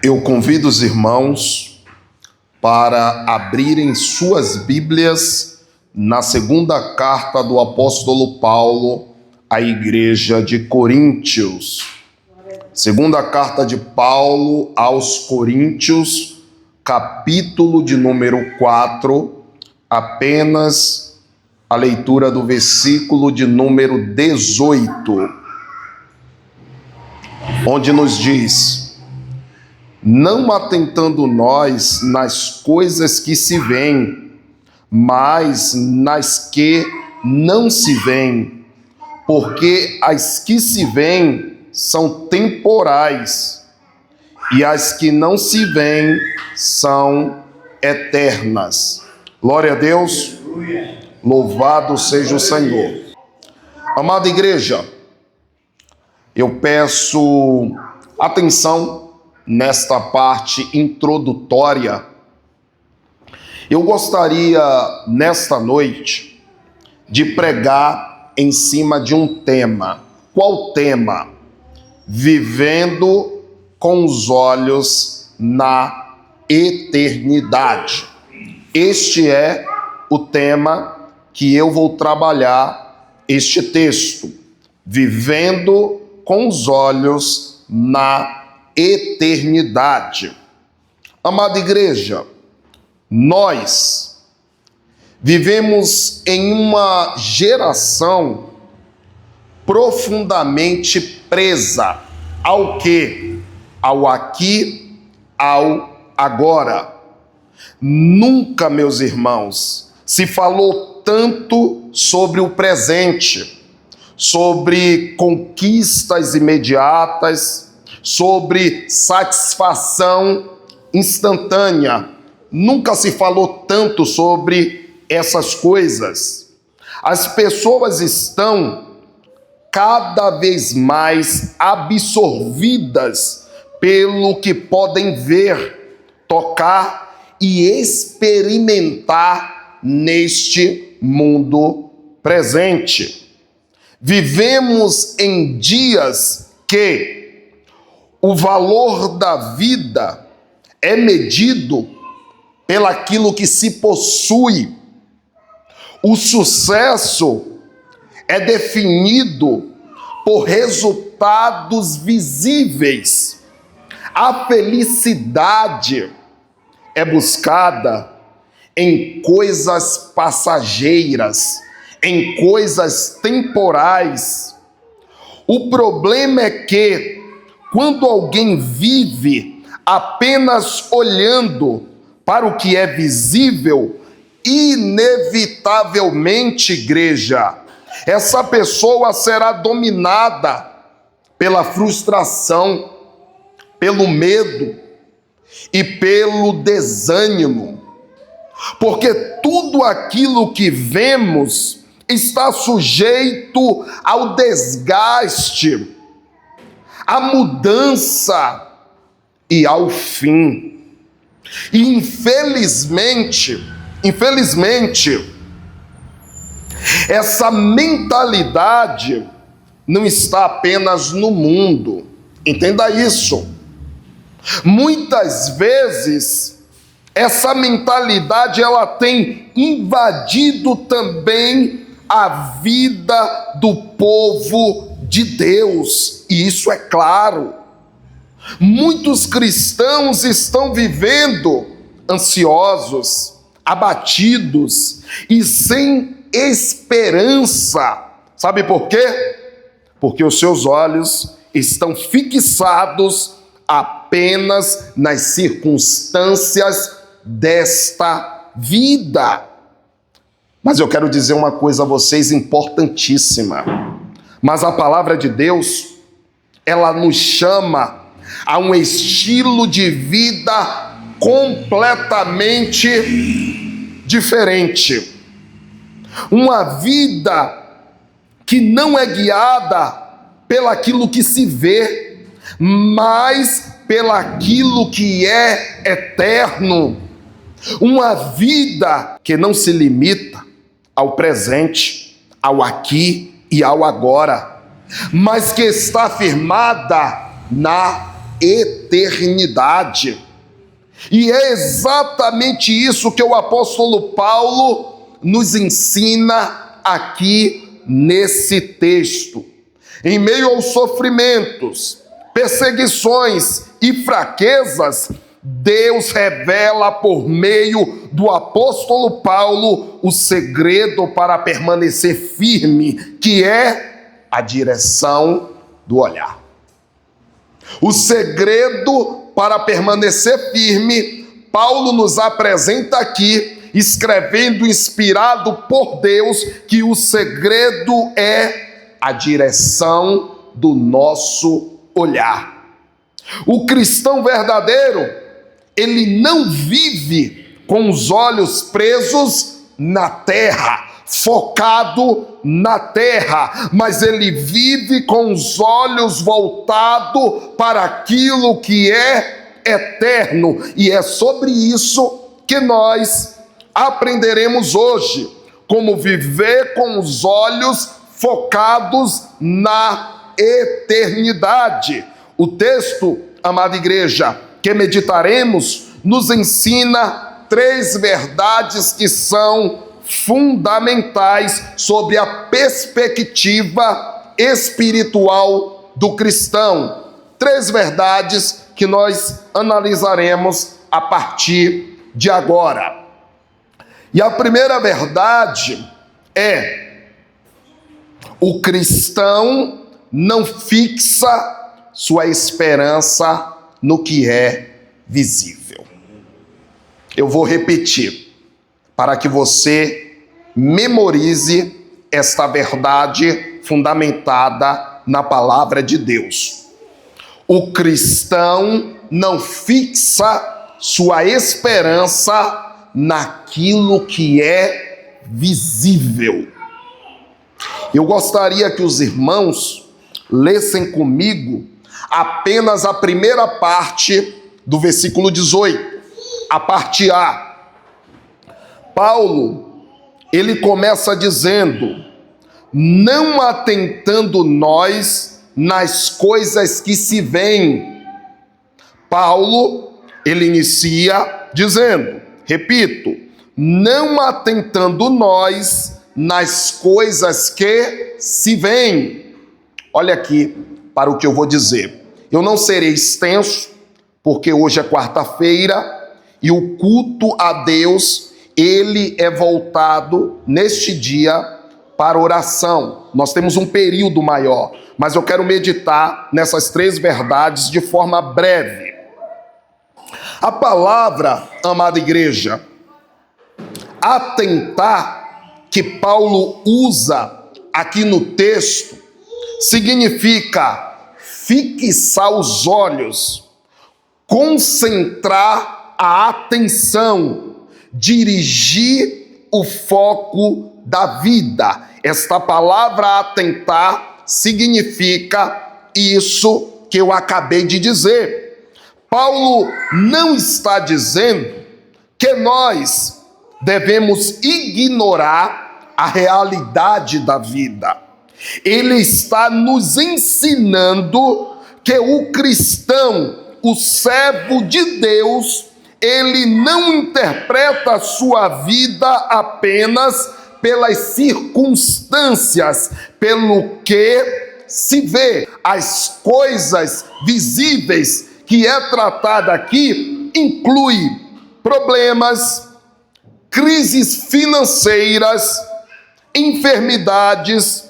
Eu convido os irmãos para abrirem suas Bíblias na segunda carta do apóstolo Paulo à igreja de Coríntios. Segunda carta de Paulo aos Coríntios, capítulo de número 4, apenas a leitura do versículo de número 18, onde nos diz: não atentando nós nas coisas que se veem, mas nas que não se veem, porque as que se veem são temporais, e as que não se veem são eternas. Glória a Deus, louvado seja o Senhor. Amada igreja, eu peço atenção nesta parte introdutória. Eu gostaria, nesta noite, de pregar em cima de um tema. Qual tema? Vivendo com os olhos na eternidade. Este é o tema que eu vou trabalhar este texto. Vivendo com os olhos na eternidade. Amada igreja, nós vivemos em uma geração profundamente presa ao quê? Ao aqui, ao agora. Nunca, meus irmãos, se falou tanto sobre o presente, sobre conquistas imediatas, sobre satisfação instantânea. Nunca se falou tanto sobre essas coisas. As pessoas estão cada vez mais absorvidas pelo que podem ver, tocar e experimentar neste mundo presente. Vivemos em dias que o valor da vida é medido pelaquilo que se possui. O sucesso é definido por resultados visíveis. A felicidade é buscada em coisas passageiras, em coisas temporais. O problema é que, quando alguém vive apenas olhando para o que é visível, inevitavelmente, igreja, essa pessoa será dominada pela frustração, pelo medo e pelo desânimo, porque tudo aquilo que vemos está sujeito ao desgaste, à mudança e ao fim. E infelizmente, essa mentalidade não está apenas no mundo. Entenda isso. Muitas vezes, essa mentalidade ela tem invadido também a vida do povo de Deus. E isso é claro. Muitos cristãos estão vivendo ansiosos, abatidos e sem esperança. Sabe por quê? Porque os seus olhos estão fixados apenas nas circunstâncias desta vida. Mas eu quero dizer uma coisa a vocês importantíssima. Mas a palavra de Deus, ela nos chama a um estilo de vida completamente diferente. Uma vida que não é guiada pelaquilo que se vê, mas pelaquilo que é eterno. Uma vida que não se limita ao presente, ao aqui e ao agora, mas que está firmada na eternidade. E é exatamente isso que o apóstolo Paulo nos ensina aqui nesse texto. Em meio aos sofrimentos, perseguições e fraquezas, Deus revela por meio do apóstolo Paulo o segredo para permanecer firme, que é a direção do olhar. O segredo para permanecer firme, Paulo nos apresenta aqui, escrevendo, inspirado por Deus, que o segredo é a direção do nosso olhar. O cristão verdadeiro, ele não vive com os olhos presos na terra, focado na terra, mas ele vive com os olhos voltados para aquilo que é eterno. E é sobre isso que nós aprenderemos hoje, como viver com os olhos focados na eternidade. O texto, amada igreja, que meditaremos, nos ensina 3 verdades que são fundamentais sobre a perspectiva espiritual do cristão. 3 verdades que nós analisaremos a partir de agora. E a primeira verdade é: o cristão não fixa sua esperança no que é visível. Eu vou repetir, para que você memorize esta verdade fundamentada na palavra de Deus. O cristão não fixa sua esperança naquilo que é visível. Eu gostaria que os irmãos lessem comigo apenas a primeira parte do versículo 18, a parte A. Paulo, ele começa dizendo: não atentando nós nas coisas que se veem. Paulo, ele inicia dizendo, repito, não atentando nós nas coisas que se veem. Olha aqui para o que eu vou dizer. Eu não serei extenso, porque hoje é quarta-feira e o culto a Deus, ele é voltado neste dia para oração. Nós temos um período maior, mas eu quero meditar nessas 3 verdades de forma breve. A palavra, amada igreja, atentar, que Paulo usa aqui no texto, significa fixar os olhos, concentrar a atenção, dirigir o foco da vida. Esta palavra atentar significa isso que eu acabei de dizer. Paulo não está dizendo que nós devemos ignorar a realidade da vida. Ele está nos ensinando que o cristão, o servo de Deus, ele não interpreta a sua vida apenas pelas circunstâncias, pelo que se vê. As coisas visíveis que é tratada aqui inclui problemas, crises financeiras, enfermidades,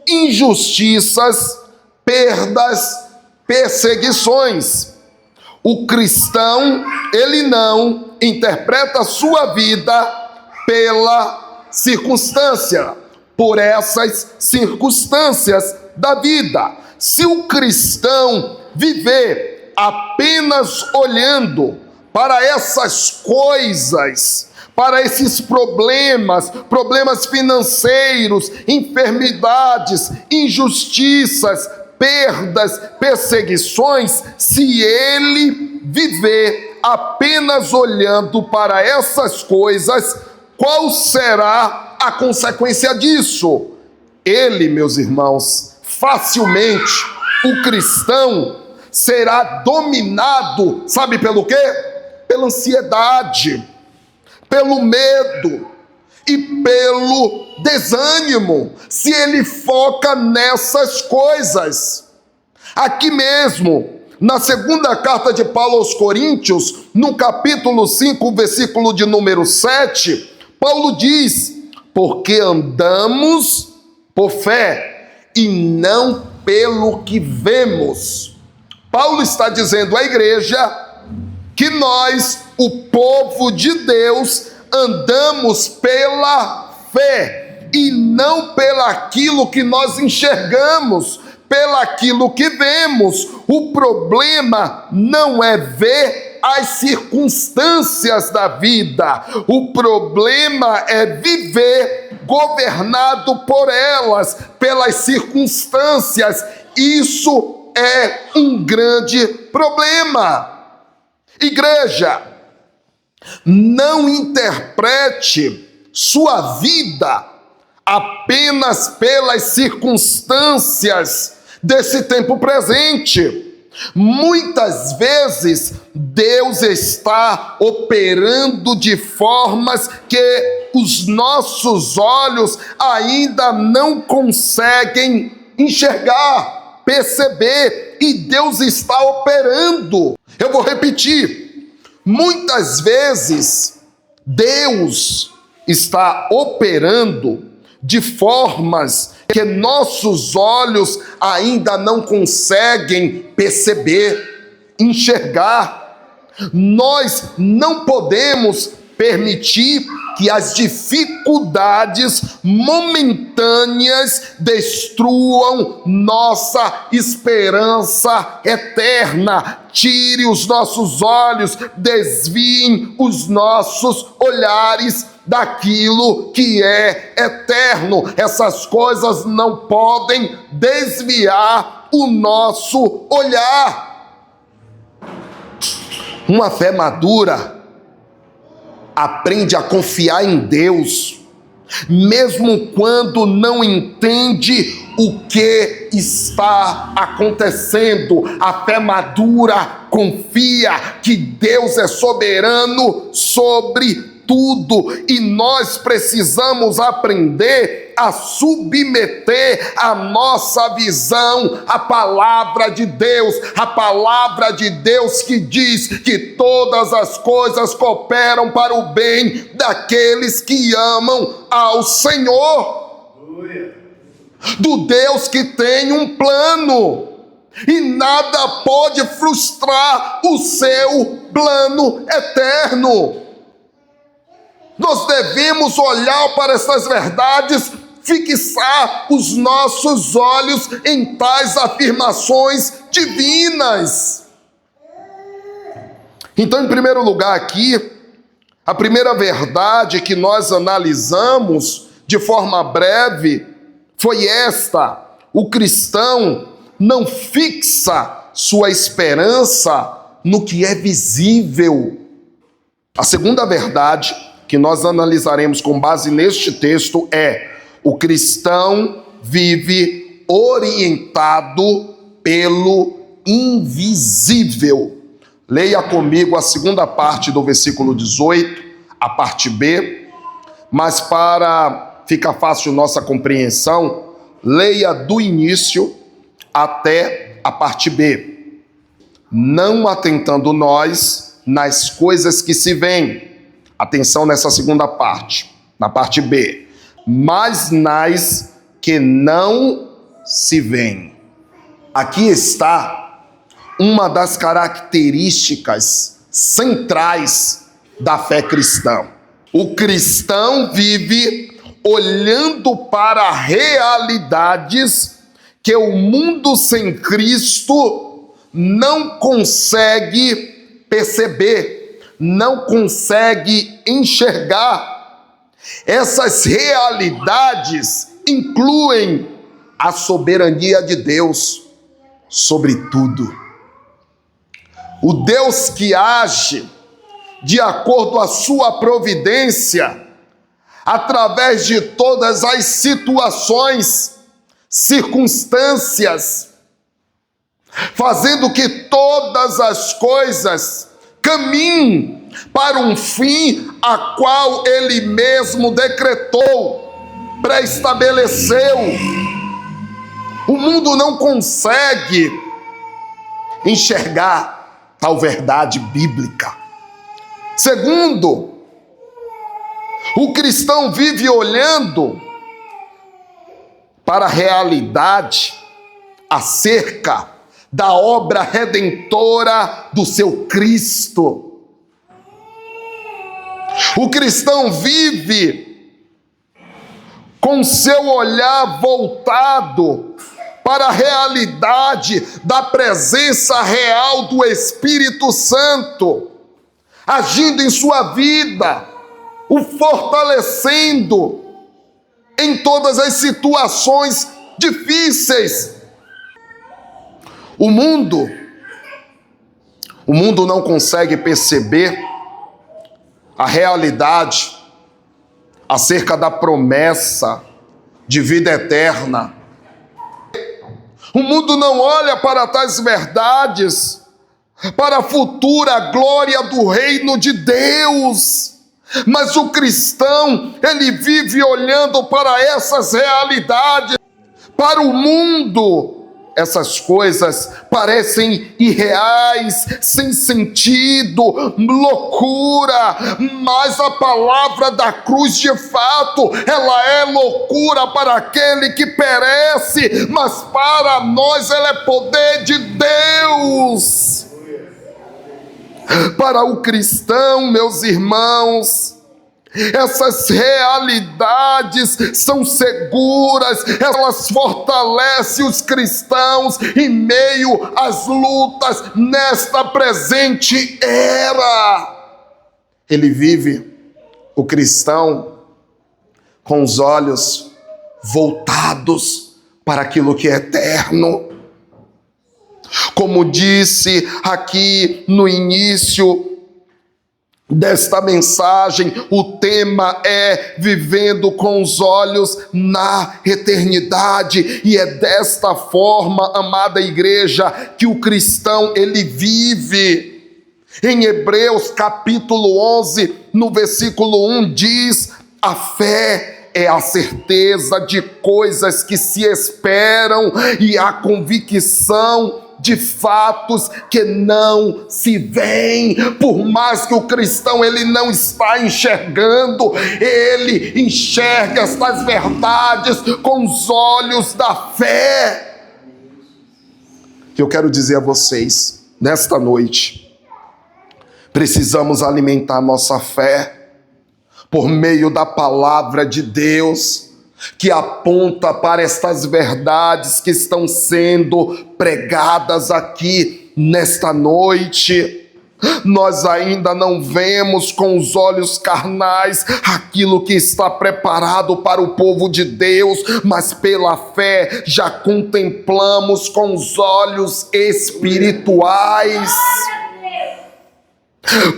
injustiças, perdas, perseguições. O cristão, ele não interpreta a sua vida pela circunstância, por essas circunstâncias da vida. Se o cristão viver apenas olhando para essas coisas, para esses problemas financeiros, enfermidades, injustiças, perdas, perseguições, se ele viver apenas olhando para essas coisas, qual será a consequência disso? Ele, meus irmãos, facilmente, o cristão, será dominado, sabe pelo quê? Pela ansiedade, pelo medo e pelo desânimo, se ele foca nessas coisas. Aqui mesmo, na segunda carta de Paulo aos Coríntios, no capítulo 5, versículo de número 7, Paulo diz: porque andamos por fé e não pelo que vemos. Paulo está dizendo à igreja que nós, o povo de Deus, andamos pela fé e não pelaquilo que nós enxergamos, pelaquilo que vemos. O problema não é ver as circunstâncias da vida, o problema é viver governado por elas, pelas circunstâncias. Isso é um grande problema. Igreja, não interprete sua vida apenas pelas circunstâncias desse tempo presente. Muitas vezes Deus está operando de formas que os nossos olhos ainda não conseguem enxergar, perceber, e Deus está operando. Eu vou repetir: muitas vezes Deus está operando de formas que nossos olhos ainda não conseguem perceber, enxergar. Nós não podemos permitir que as dificuldades momentâneas destruam nossa esperança eterna. Tire os nossos olhos, desviem os nossos olhares daquilo que é eterno. Essas coisas não podem desviar o nosso olhar. Uma fé madura aprende a confiar em Deus, mesmo quando não entende o que está acontecendo. A fé madura confia que Deus é soberano sobre tudo, e nós precisamos aprender a submeter a nossa visão à palavra de Deus, a palavra de Deus que diz que todas as coisas cooperam para o bem daqueles que amam ao Senhor, do Deus que tem um plano, e nada pode frustrar o seu plano eterno. Nós devemos olhar para essas verdades, fixar os nossos olhos em tais afirmações divinas. Então, em primeiro lugar aqui, a primeira verdade que nós analisamos de forma breve foi esta: o cristão não fixa sua esperança no que é visível. A segunda verdade que nós analisaremos com base neste texto é: o cristão vive orientado pelo invisível. Leia comigo a segunda parte do versículo 18, a parte B, mas para ficar fácil nossa compreensão, leia do início até a parte B. Não atentando nós nas coisas que se veem. Atenção nessa segunda parte, na parte B. Mas nas que não se veem. Aqui está uma das características centrais da fé cristã. O cristão vive olhando para realidades que o mundo sem Cristo não consegue perceber, não consegue enxergar. Essas realidades incluem a soberania de Deus sobre tudo. O Deus que age de acordo com a sua providência, através de todas as situações, circunstâncias, fazendo que todas as coisas caminhem para um fim a qual ele mesmo decretou, pré-estabeleceu. O mundo não consegue enxergar tal verdade bíblica. Segundo, o cristão vive olhando para a realidade acerca da obra redentora do seu Cristo. O cristão vive com seu olhar voltado para a realidade da presença real do Espírito Santo, agindo em sua vida, o fortalecendo em todas as situações difíceis. O mundo não consegue perceber a realidade acerca da promessa de vida eterna. O mundo não olha para tais verdades, para a futura glória do reino de Deus. Mas o cristão, ele vive olhando para essas realidades. Para o mundo, essas coisas parecem irreais, sem sentido, loucura, mas a palavra da cruz, de fato, ela é loucura para aquele que perece, mas para nós ela é poder de Deus. Para o cristão, meus irmãos, essas realidades são seguras, elas fortalecem os cristãos em meio às lutas nesta presente era. Ele vive, o cristão, com os olhos voltados para aquilo que é eterno. Como disse aqui no início desta mensagem, o tema é vivendo com os olhos na eternidade, e é desta forma, amada igreja, que o cristão ele vive. Em Hebreus capítulo 11, no versículo 1 diz: a fé é a certeza de coisas que se esperam e a convicção de fatos que não se veem. Por mais que o cristão ele não está enxergando, ele enxerga estas verdades com os olhos da fé. Eu quero dizer a vocês, nesta noite, precisamos alimentar nossa fé por meio da palavra de Deus, que aponta para estas verdades que estão sendo pregadas aqui nesta noite. Nós ainda não vemos com os olhos carnais aquilo que está preparado para o povo de Deus, mas pela fé já contemplamos com os olhos espirituais.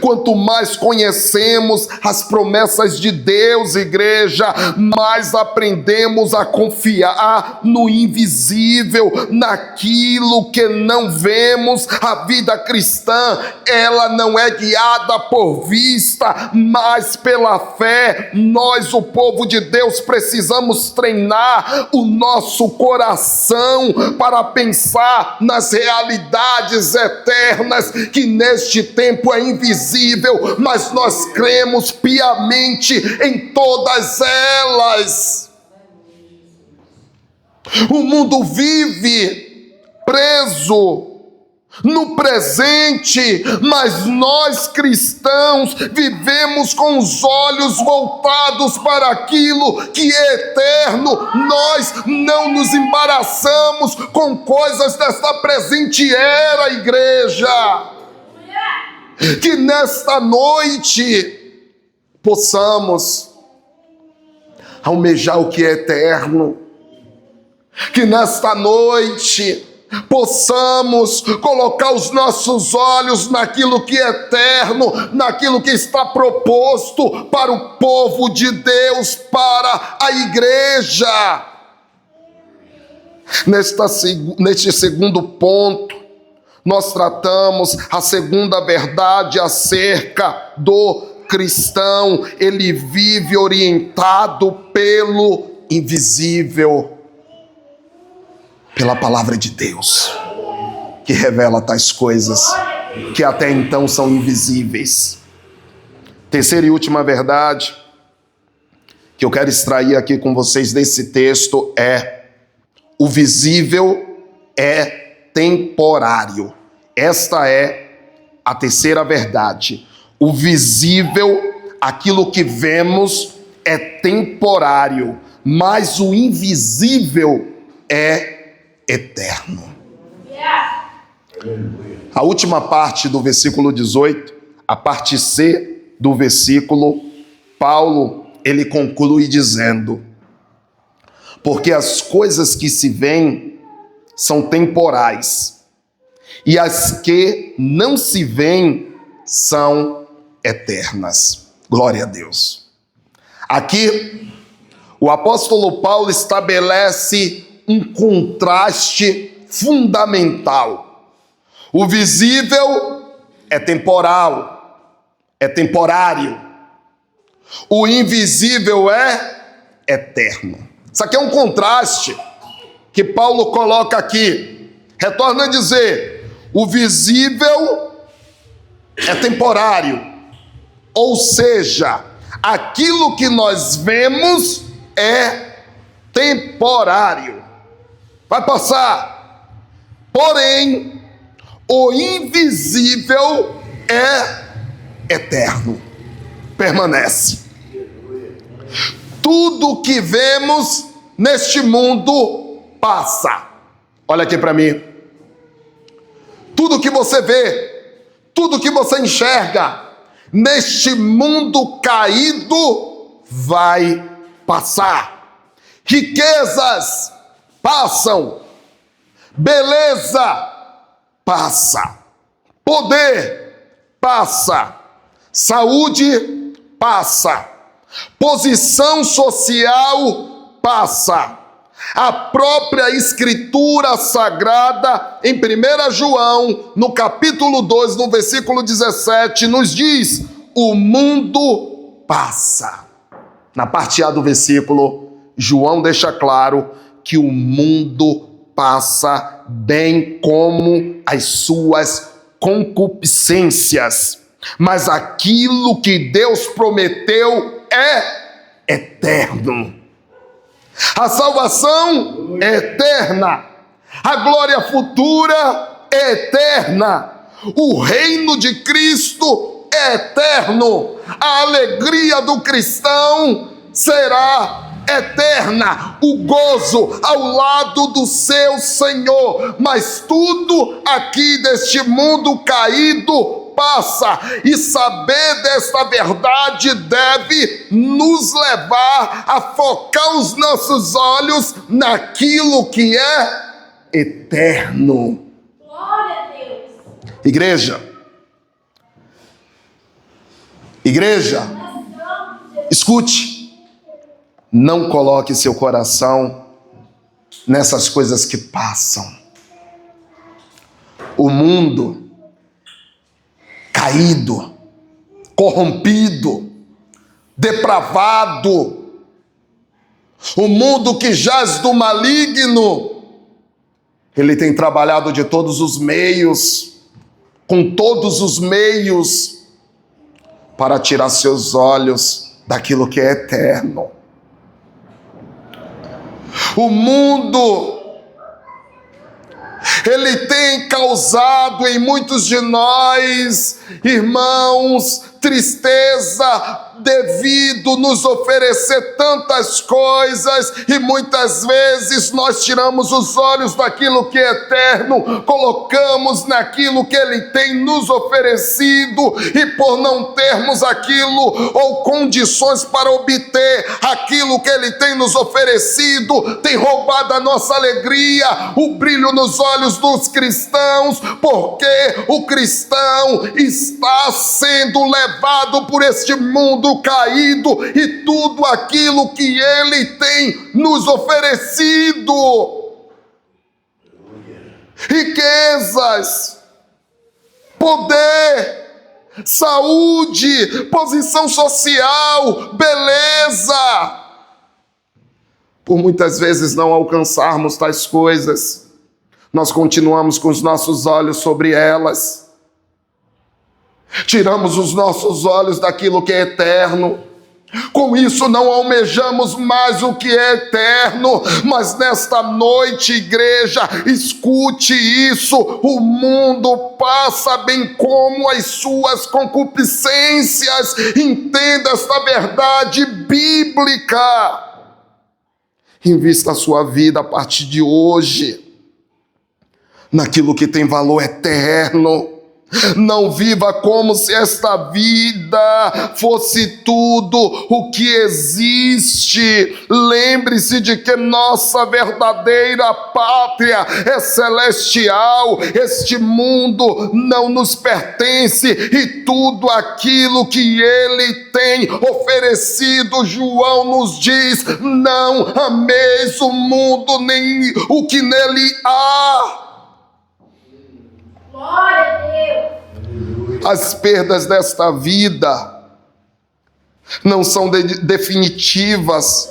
Quanto mais conhecemos as promessas de Deus, igreja, mais aprendemos a confiar no invisível, naquilo que não vemos. A vida cristã, ela não é guiada por vista, mas pela fé. Nós, o povo de Deus, precisamos treinar o nosso coração para pensar nas realidades eternas que neste tempo é invisível, mas nós cremos piamente em todas elas. O mundo vive preso no presente, mas nós cristãos vivemos com os olhos voltados para aquilo que é eterno. Nós não nos embaraçamos com coisas desta presente era, igreja. Que nesta noite possamos almejar o que é eterno, que nesta noite possamos colocar os nossos olhos naquilo que é eterno, naquilo que está proposto para o povo de Deus, para a igreja. Neste segundo ponto, nós tratamos a segunda verdade acerca do cristão. Ele vive orientado pelo invisível, pela palavra de Deus, que revela tais coisas que até então são invisíveis. Terceira e última verdade que eu quero extrair aqui com vocês desse texto é: o visível é temporário. Esta é a terceira verdade. O visível, aquilo que vemos, é temporário, mas o invisível é eterno. A última parte do versículo 18, a parte C do versículo, Paulo, ele conclui dizendo: porque as coisas que se veem são temporais, e as que não se veem são eternas. Glória a Deus. Aqui, o apóstolo Paulo estabelece um contraste fundamental. O visível é temporal, é temporário. O invisível é eterno. Isso aqui é um contraste que Paulo coloca aqui. Retorna a dizer: o visível é temporário, ou seja, aquilo que nós vemos é temporário, vai passar. Porém, o invisível é eterno, permanece. Tudo que vemos neste mundo passa. Olha aqui para mim. Tudo que você vê, tudo que você enxerga neste mundo caído vai passar. Riquezas passam, beleza passa, poder passa, saúde passa, posição social passa. A própria Escritura Sagrada, em 1 João, no capítulo 2, no versículo 17, nos diz: o mundo passa. Na parte A do versículo, João deixa claro que o mundo passa, bem como as suas concupiscências. Mas aquilo que Deus prometeu é eterno. A salvação é eterna, a glória futura é eterna, o reino de Cristo é eterno, a alegria do cristão será eterna, o gozo ao lado do seu Senhor. Mas tudo aqui deste mundo caído passa, e saber desta verdade deve nos levar a focar os nossos olhos naquilo que é eterno. Glória a Deus. Igreja, escute, não coloque seu coração nessas coisas que passam. O mundo caído, corrompido, depravado, o mundo que jaz do maligno, ele tem trabalhado de todos os meios, com todos os meios, para tirar seus olhos daquilo que é eterno. O mundo, ele tem causado em muitos de nós, irmãos, tristeza, devido nos oferecer tantas coisas, e muitas vezes nós tiramos os olhos daquilo que é eterno, colocamos naquilo que ele tem nos oferecido, e por não termos aquilo ou condições para obter aquilo que ele tem nos oferecido, tem roubado a nossa alegria, o brilho nos olhos dos cristãos, porque o cristão está sendo levado por este mundo caído e tudo aquilo que ele tem nos oferecido. Riquezas, poder, saúde, posição social, beleza. Por muitas vezes não alcançarmos tais coisas, nós continuamos com os nossos olhos sobre elas. Tiramos os nossos olhos daquilo que é eterno. Com isso não almejamos mais o que é eterno, mas nesta noite, igreja, escute isso: o mundo passa bem como as suas concupiscências. Entenda esta verdade bíblica. Invista a sua vida a partir de hoje naquilo que tem valor eterno. Não viva como se esta vida fosse tudo o que existe. Lembre-se de que nossa verdadeira pátria é celestial. Este mundo não nos pertence e tudo aquilo que ele tem oferecido, João nos diz: não ameis o mundo nem o que nele há. Glória a Deus. As perdas desta vida não são definitivas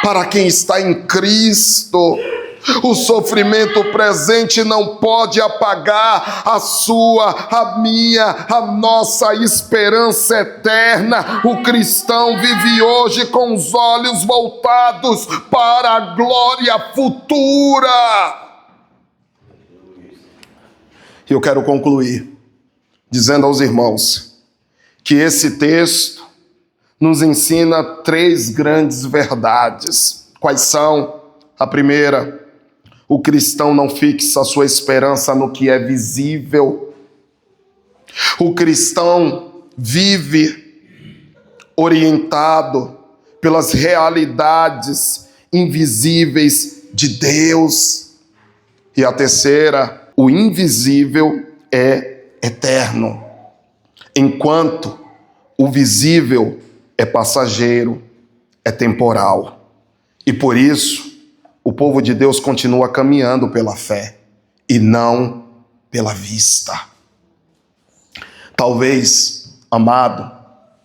para quem está em Cristo. O sofrimento presente não pode apagar a sua, a minha, a nossa esperança eterna. O cristão vive hoje com os olhos voltados para a glória futura. E eu quero concluir dizendo aos irmãos que esse texto nos ensina 3 grandes verdades. Quais são? A primeira: o cristão não fixa a sua esperança no que é visível. O cristão vive orientado pelas realidades invisíveis de Deus. E a terceira: o invisível é eterno, enquanto o visível é passageiro, é temporal. E por isso, o povo de Deus continua caminhando pela fé e não pela vista. Talvez, amado,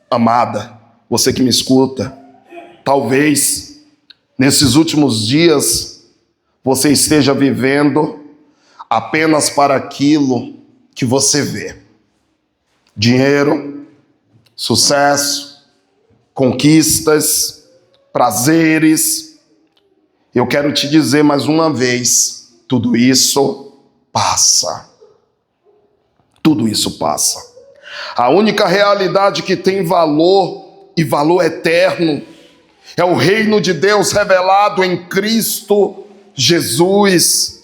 amada, você que me escuta, talvez nesses últimos dias você esteja vivendo apenas para aquilo que você vê: dinheiro, sucesso, conquistas, prazeres. Eu quero te dizer mais uma vez: tudo isso passa. Tudo isso passa. A única realidade que tem valor e valor eterno é o reino de Deus revelado em Cristo Jesus.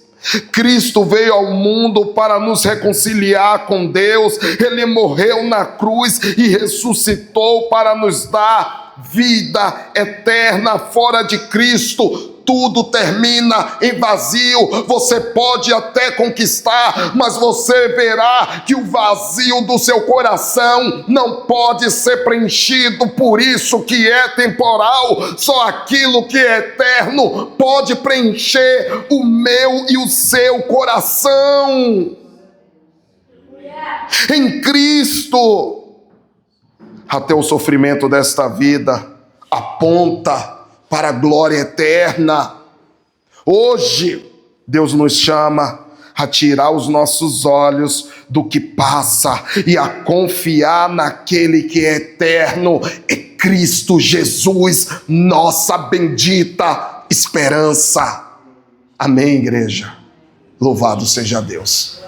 Cristo veio ao mundo para nos reconciliar com Deus. Ele morreu na cruz e ressuscitou para nos dar vida eterna. Fora de Cristo, tudo termina em vazio. Você pode até conquistar, mas você verá que o vazio do seu coração não pode ser preenchido por isso que é temporal. Só aquilo que é eterno pode preencher o meu e o seu coração. Em Cristo, até o sofrimento desta vida aponta para a glória eterna. Hoje, Deus nos chama a tirar os nossos olhos do que passa e a confiar naquele que é eterno, é Cristo Jesus, nossa bendita esperança. Amém, igreja? Louvado seja Deus.